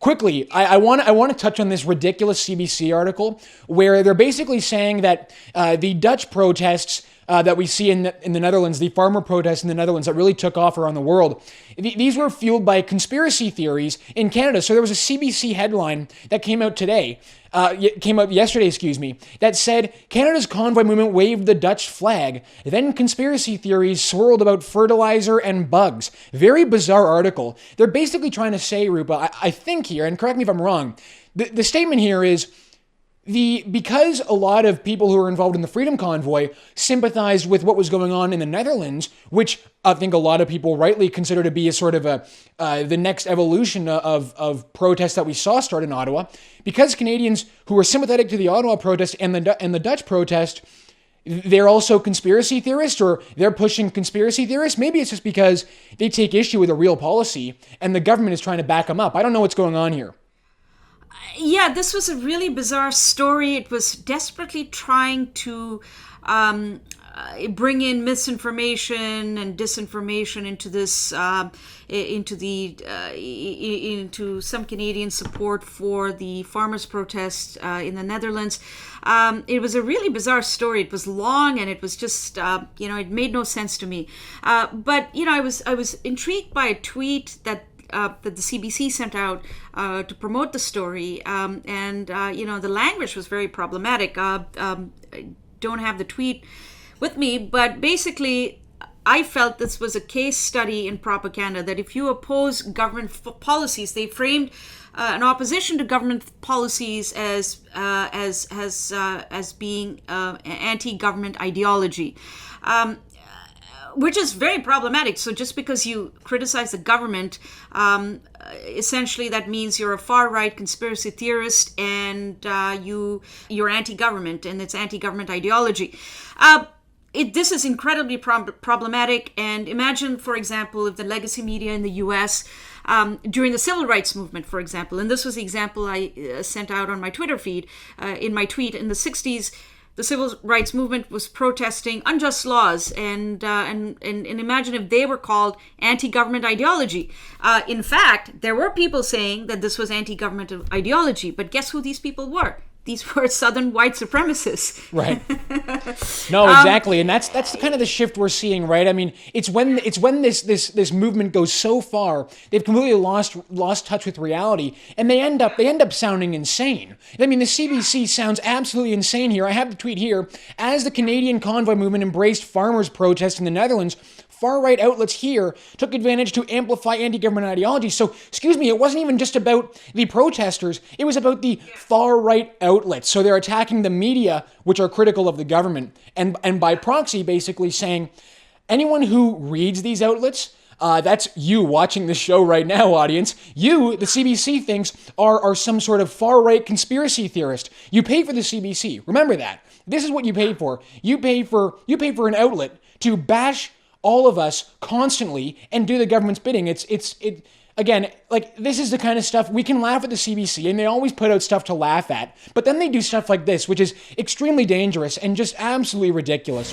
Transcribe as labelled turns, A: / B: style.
A: quickly, I want to touch on this ridiculous CBC article where they're basically saying that the Dutch protests that we see in the Netherlands, the farmer protests in the Netherlands that really took off around the world, these were fueled by conspiracy theories in Canada. So there was a CBC headline that came out yesterday, that said, Canada's convoy movement waved the Dutch flag. Then conspiracy theories swirled about fertilizer and bugs. Very bizarre article. They're basically trying to say, Rupa, I think here, and correct me if I'm wrong, the statement here is, because a lot of people who were involved in the Freedom Convoy sympathized with what was going on in the Netherlands, which I think a lot of people rightly consider to be a sort of the next evolution of protests that we saw start in Ottawa, because Canadians who were sympathetic to the Ottawa protest and the Dutch protest, they're also conspiracy theorists, or they're pushing conspiracy theorists. Maybe it's just because they take issue with a real policy and the government is trying to back them up. I don't know what's going on here.
B: Yeah, this was a really bizarre story. It was desperately trying to bring in misinformation and disinformation into this, into some Canadian support for the farmers' protest in the Netherlands. It was a really bizarre story. It was long and it was just, it made no sense to me. But I was intrigued by a tweet that the CBC sent out to promote the story, the language was very problematic. I don't have the tweet with me, but basically I felt this was a case study in propaganda, that if you oppose government policies, they framed an opposition to government policies as being anti-government ideology. Which is very problematic. So just because you criticize the government, essentially that means you're a far-right conspiracy theorist and you're anti-government, and it's anti-government ideology. This is incredibly problematic. And imagine, for example, if the legacy media in the U.S. During the civil rights movement, for example, and this was the example I sent out on my Twitter feed in my tweet, in the 60s, the civil rights movement was protesting unjust laws, and imagine if they were called anti-government ideology. In fact, there were people saying that this was anti-government ideology, but guess who these people were? These were Southern white supremacists.
A: Right. No, exactly, and that's the kind of the shift we're seeing, right? I mean, it's when this movement goes so far, they've completely lost touch with reality, and they end up sounding insane. I mean, the CBC sounds absolutely insane here. I have the tweet here. As the Canadian convoy movement embraced farmers' protests in the Netherlands, far-right outlets here took advantage to amplify anti-government ideology. So, excuse me, it wasn't even just about the protesters. It was about the far-right outlets. So they're attacking the media, which are critical of the government. And by proxy, basically saying, anyone who reads these outlets, that's you watching this show right now, audience. You, the CBC, thinks are some sort of far-right conspiracy theorist. You pay for the CBC. Remember that. This is what you pay for. You pay for an outlet to bash all of us constantly and do the government's bidding. Again, like, this is the kind of stuff we can laugh at the CBC, and they always put out stuff to laugh at, but then they do stuff like this, which is extremely dangerous and just absolutely ridiculous.